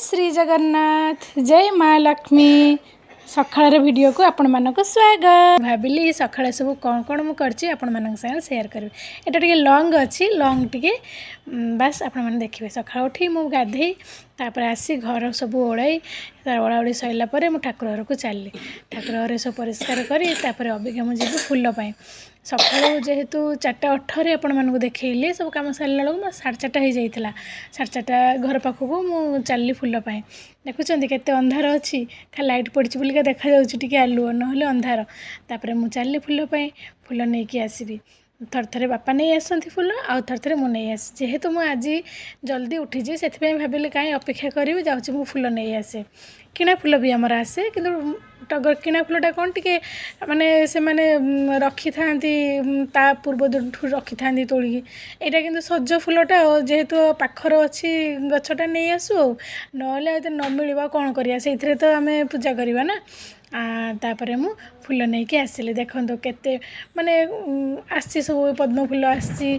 श्री जगन्नाथ जय माँ लक्ष्मी सकाळ वीडियो को आपण मानक स्वागत भाविली सकाळ सब कौन कौन मुझे आपण मान सेयार करी एटा टिके लॉन्ग अच्छी लॉन्ग टिके बास आपण मैंने देखिए सकाळ उठी मु गाधे तापर आसी घर सब ओलाई ओलाओली सरला मु ठाकुर घर को चलली ठाकुर घर सब परिष्कार करी तापर अबिका मुझे फूल पाई सकाळू जेहेतु 4:18 आपण मानक देखली सब कम सारा बेलू 4:30 हो जाता 4:30 घर पाखक मु चलली फूल पाई देखुं केते अंधार अच्छी खाली लाइट पड़ी बोलिका देखा जाऊँगी आलुओ ना अंधार तापर मु चलली फूल पाई फूल नहीं कि आसबि थर थे बापा नहीं आसती फूल आउ थर थे मुझे आसी जेहेतु मुझे आज जल्दी उठी से भाविली कहीं अपेक्षा करी जाऊँगी मु फूल नहीं आसे किना फूल भी आमर आसे कि टगर किना फूलटा कौन टे माने से माने रखी था पूर्व दिन रखी था तोलिकी यहाँ कि सज फूलटा जेहेतु पाखर अच्छी गछटा नहीं आसू ना न मिल कौन करिया से तो आम पूजा करवा ना तापर मु फूल नहीं कि आसिली देखो केते माने आसी सब पद्म फूल आसी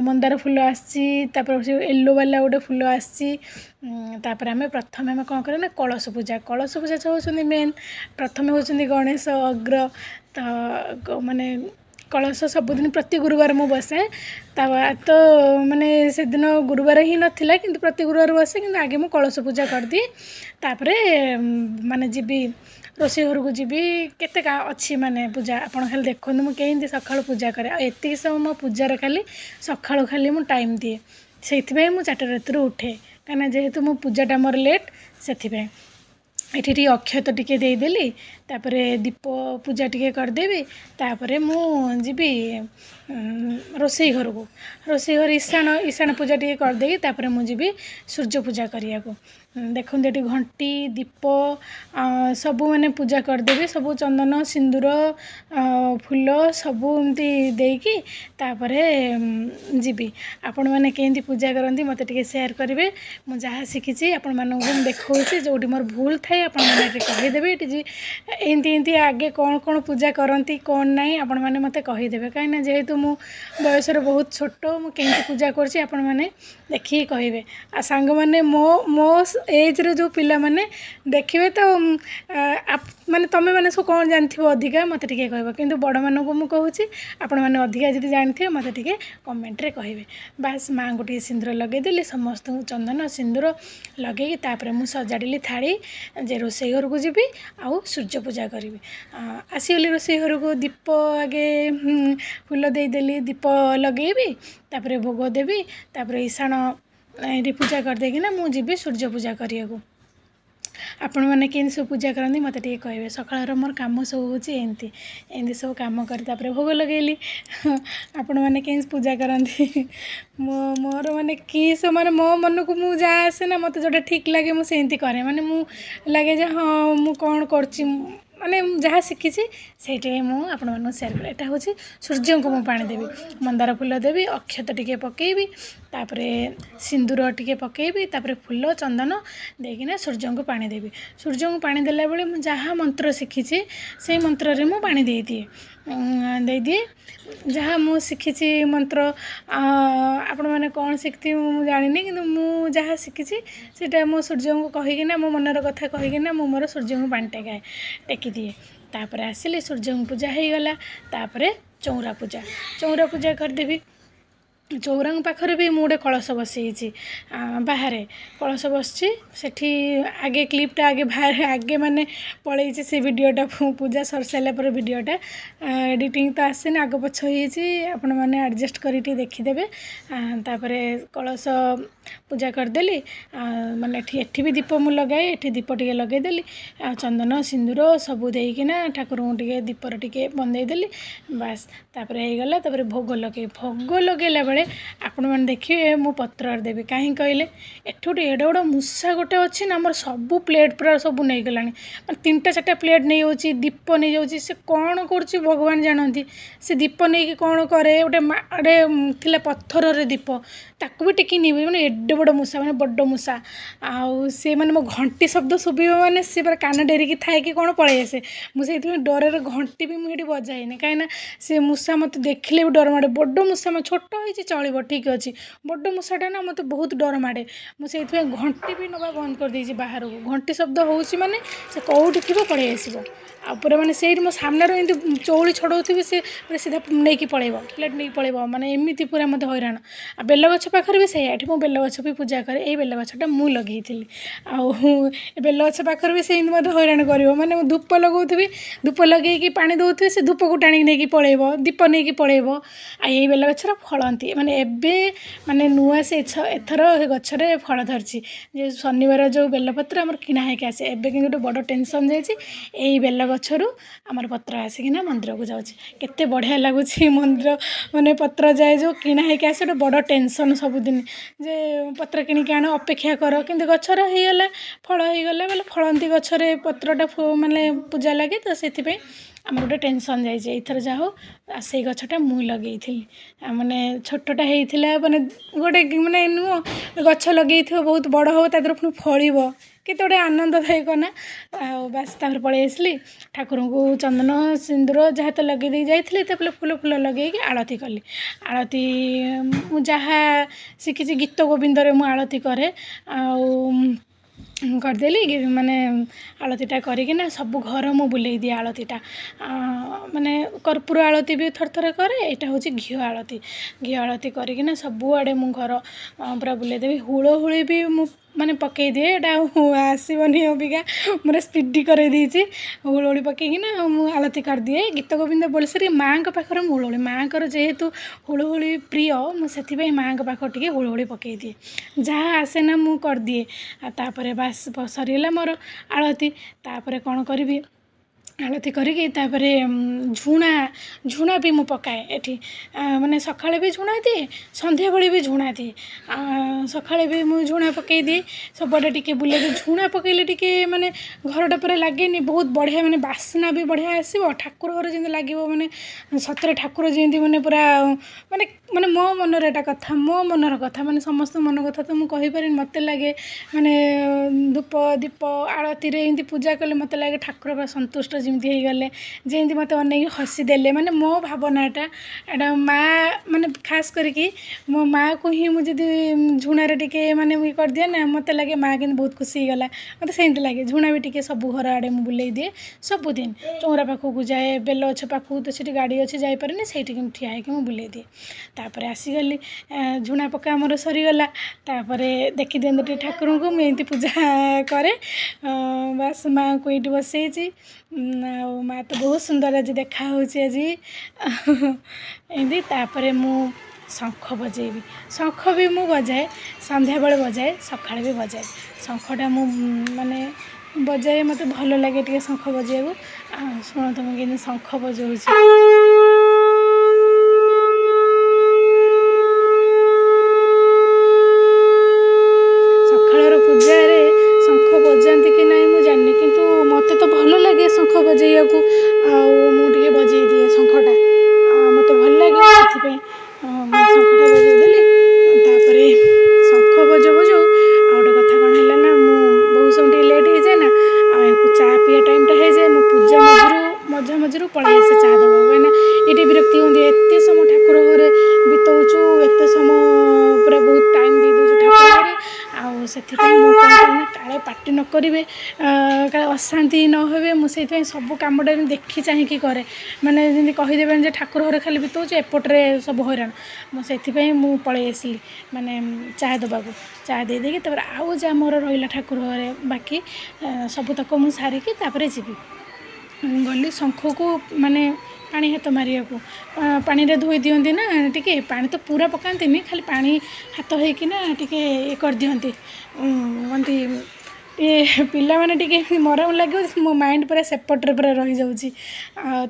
मंदार फूल आसी येलो वाला गोटे फूल आसी तापर आम प्रथम आम कौन करें कलश पूजा होती मेन प्रथम होती गणेश अग्र तो माने कलश सबुदिन प्रति गुरुवार मु बसे तो माने से दिन गुरुवार ही नाला कि प्रति गुरुवार बसे कि आगे मु कलश पूजा कर दी तापर माने जीवी रोषे घर को जीवी केते का अच्छी माने पूजा आपन खाली देखो मुझे सकाळु पूजा करे एति समय मो पूजार खाली सकाळु खाली मु टाइम दिए से मु 4टा राति उठे कहीं जेहेतु मो पूजाटा मोर लेट से एठी टी अक्षत टिके देदेली तापर दीप पूजा टिके करदेवी तापर मु जीवी रोषे घर को रोषे घर ईशान पूजा टिके करदेगी तापर मु जीवी सूर्य पूजा करिया को देखो ये घंटी दीप सबू मैंने पूजा करदेवी सबू चंदन सिंदूर फूल सबू एमती देकी तापर जीवी आपण मैंने केंती पूजा करती मत टे सेयार करेंगे मुझे जहाँ शिखी आपण मानक देखा जो मोर भूल थाए आपण मैंने कहीदेवे एमती आगे कौन कौन पूजा करती कौन नाई आपण मैंने मत कहीदेवे कहीं जेहेतु मु बयस बहुत छोट मुझे पूजा करपण मैंने देखिए कहे आ सांग मैंने मो मो एज रे जो पिला माने देखिए तो माने तमें मैंने सब कौन जानथिबो अधिका मत टिके कहबो किंतु बड़ मानक मु कहूची आपण मैंने अधिका जदि जानथिबे मत टिके कमेंट रे कहबे बास माँ को टिके सिंदूर लगे देली समस्त चंदन सिंदूर लगे तापर मु सजाड़ी थाली जे रोषे घर को जीवी आउ सूर्य पूजा करी आसीगली रोषे घर को दीप आगे फूल देदेली दीप लगेबी तापर भोग देवी तापर ईशान ये पूजा करदेकि ना मु जीवी सूर्य पूजा करिया को आपण मैंने केंती सब पूजा करती मत टे कहे सकाळ मोर कम सब होती सब कम कर भोग लगेली आपण मैंने केंती पूजा करती मोर माने कि माने मो मन को मु जहाँ आसे ना मत जोटा ठीक लगे मुझे करे माने मु लगे हाँ मु कौन करची माने जहाँ शिखी से मुझे सेयार कर यहाँ हूँ सूर्य को मु पानी देवी मंदार फूल देवी अक्षत टिके पकेबी तापर सिंदूर टिके पकेबी तापर फूल चंदन देकिना सूर्य को पानी देवी सूर्य को पानी देला बेले मु जहाँ मंत्र शिखी से मंत्र रे मु पानी दे दिए जहाँ मु शिखी मंत्र आपण मैंने कौन शिखती मु जानी कि मु जहाँ शिखी से मो सूर्य को कहीकिना मो मनर कथा कहीकिना मु मोर सूर्य को पानी टेकी दिए तापर आसिले सूर्य को पूजा हो गला तापर चौरा पूजा करदेवी चौरा पाखरे भी मुझे कलश बसई बाहर कलश बसची सेठी आगे क्लिपटा आगे बाहर आगे माने पलई से वीडियोटा पूजा सर सारा पर वीडियोटा एडिटिंग तो आसे आग पछ आपण मैंने एडजस्ट कर देखीदे तापर कलश पूजा करदेली माने एठी भी दीप मु लगाए एठी दीप टिके लगेदेली चंदन सिंदूर सबू देकिना ठाकुर को टिके दीपर टिके बंदेदेली बास तापर हो गला तापर भोग लगेला बेले आपण मैंने देखिए मु पत्र देवी कहीं कहले एठू एडे बड़ मूषा गोटे अच्छी ना मोर सबू प्लेट पूरा सब नहीं गला 3टा 4टा प्लेट नहीं जाऊँगी दीप नहीं जाऊँगी से कौन कर भगवान जानती से दीप नहीं कौन करे गोटे थिला पत्थर रे दीप ताकू भी टेकी नहीं मैंने एडे बड़ मूषा मैंने बड़ मूषा आउ से मैंने मो घंटी शब्द शुभिब मैंने सी पूरा कान डेरिकी थाए कि कौन पलि आसे मुझे डर घंटी भी मुझे बजाएनि कहीं से मूषा मत देखले भी डर माड़े बड़ मूषा छोट होती चलिब ठीक अच्छे बड़ मूषाटा ना मत बहुत डर माड़े मुझे घंटी भी नवा बंद कर देछि बाहर को घंटी शब्द होउछि माने से कौटी थी पड़े आसो आपर मैंने से मो सामने एमती चौड़ी छड़ाऊथी से सीधा नहीं कि पलैब प्लेट नहीं पलैब माने एमती पूरा मत हैरान आ बेल गछ पाखे भी से मो बेल गछ भी पूजा करे ये बेल गछटा मु लगे बेल गछ पाखे भी से मत हैरान कर मैंने धूप लगौथी धूप लगे पानी दौथी से धूप को टाणी नहीं पलैब दीप नहीं कि पलैब आ यही बेल गछर फलती माने एबे माने नुआ से एथर गछरे फल धरछि जे शनिवार जो बेलपत्र आमर किणा होइक आसे एबे कि गोटे बड़ टेंशन जाइछि एई बेल गछरु आमर पत्र आसिकिना मंदिर को जाउछि केते बढ़िया लागुछि मंदिर माने पत्र जाए जो किणा होइक आसे गोटे बड़ टेंशन सबुदिन जे पत्र किणिक आण अपेक्षा कर किंतु गछर होइगला फल होइगला बोले फलंती गछरे पत्रटा माने पूजा लगे तो सेथिपे आमर गोटे टेंशन जाइए एथर जा हो से गछटा मु लगे माने छोटटा होता माने गोटे माने नुह गछ लगे बहुत बड़ हो तर पुणी फल केते गोटे आनंददायक ना बास तापर पलि आसली ठाकुर को चंदन सिंदूर जहाँ तो लगे जाइए तो फूल फूल लगे आलती कली आलती जहाँ शिखी गीत गोविंदरे मु आलती करे करदेली माने आलतीटा करिकिना सब घर मु बुले दिए आलतीटा माने कर्पूर आलती भी थर थर करे यहाँ हूँ घी आलती करिकिना सबुआड़े मु घर पूरा बुले देवी हुलहुली भी मु माने पकई दिए यहाँ आसबनी अबिका मोर स्पीडी कर हुलहुली पकईकिना मु आलती कर दिए गीत गोविंद बोल सारी माँ पाखर हुलहुली माँ जेहेतु हुलहुली प्रिय मुझे माँ पाख टे हुलहुली पकई दिए जहाँ आसे ना मु कर दिए तापर बास सरीगला मोर आलती तापर कौन करी आलती करिकी तापर झुणा भी मु पकाए एठी माने सकाळे भी झुणा दिए संध्या बेले भी झुणा दिए सकाळे भी मु झुणा पकई दिए सबटे टिके बुले झुणा पकईले टिके माने घरटा पूरा लागेनी बहुत बढ़िया माने बास्ना भी बढ़िया आसीबो ठाकुर घर जेंति लागिबो माने सतरे ठाकुर जेंति माने पूरा माने माने मो मनर एटा कथा मो मनर कथा माने समस्त मन कथा तो मु कहि पारिन मते लागे माने धूप दीप आरती रे एंती पूजा कले मते लागे ठाकुर बा संतुष्ट जेमती हो गले जेमती मत अनेक हसी देले माने मो भावना एटा माँ माने खास करके मो माँ को ही मुझे झुणारे टिके माने मुझे कर दिए ना मत लगे माँ कि बहुत खुशी गला मत से लगे झुणा भी टिके सब घर आड़े मुझे बुले दिए सबुदिन चौरा पाखक जाए बेल गछ पाखक तो सीटी गाड़ी अच्छे जापरेनि से ठिया होकर बुले दिए तापर आसीगली झुणा पका मोर सरीगला तापर देखी दिखते ठाकुर को मुझे पूजा करे बास माँ को ये बसई माँ तो बहुत सुंदर आज देखा आज एमती तापर मु शंख बजेबी शंख भी मु बजाए संध्या बेले बजाए सकाଳେ भी बजाए शंखटा मु माने बजाए मत भल लगे टे शंख बजाइबू शुण तुम कि शंख बजाऊँ शंख बजाइया को मुझे बजे दिए शंखटा मत भल लगे से शंखटा बजे देली तापर शंख बजो बजो गोटे कथा कौन है ना बहुत समय लेट हो जाए ना चा पिया टाइमटा हो जाए मो पूजा मझा मझिरू पलि आसे चा देवा कहीं ये विरक्ति होती एत समय ठाकुर घरे बिताऊँ एत समय पूरा बहुत टाइम दे दूँ ठाकुर घरे से काले पार्टी न करेंगे काले अशांति न हे मुझे सब कमटा देखी चाहिए करे मैंने जमी कहीदेवे ठाकुर घरे खाली बिताऊँ एपटे सब हैरान मुझे पलि आसली माने चा देवा चा दे देकी तापर आउ जा मोर रहा ठाकुर घरे बाकी सबुतक मुझे सारिकी तापर जीवी गली शंख को माने पानी हाथ मारिया को पानी रे धोई दियंती ना टिके पानी तो पूरा पकाती खाली पानी हाथ होइकिना टिके ये कर दियंती कहती ये पिला माने टिके मरम लगे मो माइंड पूरा सेपटे पूरा रही जाऊँगी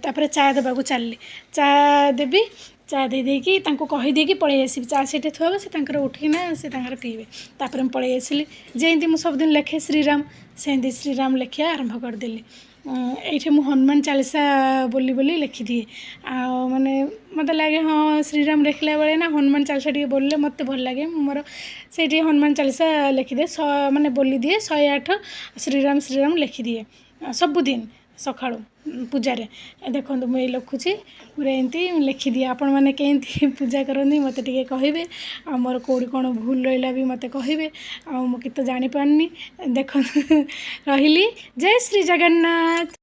तापर चा देवा को चलली चा देवी चा दे देकी कहीदेकी पलि आसबि चा सीटे थुआब से उठिना से पीबे तापर पलि आसली जेमती मुझे सबुदिन लेखे श्रीराम सेमती श्रीराम लेखिया आरंभ करदेली ये मु हनुमान चालीसा बोली बोली लिखी दिए माने मत लगे हाँ श्रीराम लिखला बेले ना हनुमान चालीसा टी बोलले मत भल लगे मोर से हनुमान चालीसा लिखिदे माने बोली दिए 108 श्रीराम श्रीराम लिखी दिए सबुदिन ସକାଳୁ ପୂଜାରେ ଦେଖନ୍ତୁ ମୁଁ ଏଇ ଲେଖୁଛି ପୁରା ଏମିତି ଲେଖିଦିଏ ଆପଣମାନେ କେମିତି ପୂଜା କରନ୍ତି ମୋତେ ଟିକେ କହିବେ ଆଉ ମୋର କେଉଁଠି କ'ଣ ଭୁଲ ରହିଲା ବି ମୋତେ କହିବେ ଆଉ ମୁଁ କିଛି ତ ଜାଣିପାରୁନି ଦେଖନ୍ତୁ ରହିଲି ଜୟ ଶ୍ରୀ ଜଗନ୍ନାଥ।